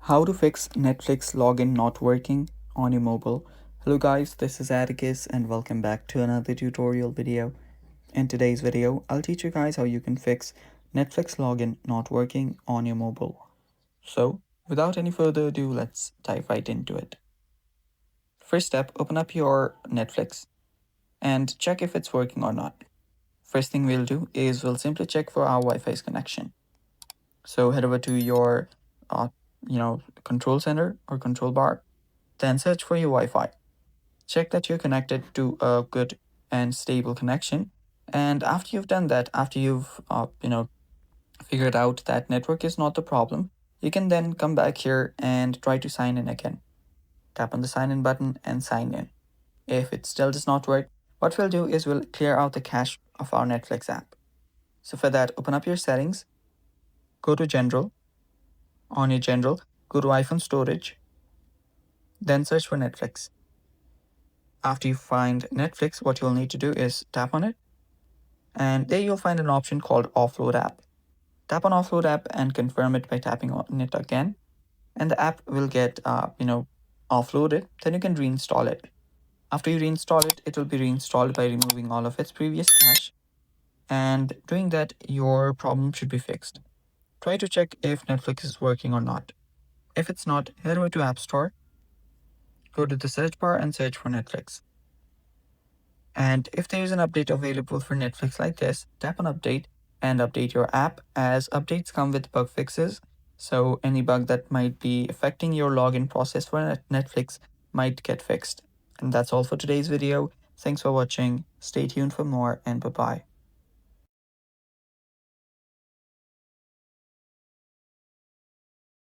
How to fix Netflix login not working on your mobile. Hello guys, this is Atticus and welcome back to another tutorial video. In today's video, I'll teach you guys how you can fix Netflix login not working on your mobile. So, without any further ado, let's dive right into it. First step, open up your Netflix and check if it's working or not. First thing we'll do is we'll simply check for our Wi-Fi's connection. So head over to your control center or control bar, then search for your Wi-Fi. Check that you're connected to a good and stable connection. And after you've done that, after you've figured out that network is not the problem, you can then come back here and try to sign in again. Tap on the sign in button and sign in. If it still does not work, what we'll do is we'll clear out the cache of our Netflix app. So for that, open up your settings, go to General. On your General, go to iPhone Storage, then search for Netflix. After you find Netflix, what you'll need to do is tap on it, and there you'll find an option called Offload App. Tap on Offload App and confirm it by tapping on it again, and the app will get offloaded. Then you can reinstall it. After you reinstall it, it will be reinstalled by removing all of its previous cache, and doing that, your problem should be fixed. Try to check if Netflix is working or not. If it's not, head over to App Store, go to the search bar and search for Netflix. And if there is an update available for Netflix like this, tap on update and update your app, as updates come with bug fixes. So any bug that might be affecting your login process for Netflix might get fixed. And that's all for today's video. Thanks for watching. Stay tuned for more, and bye-bye.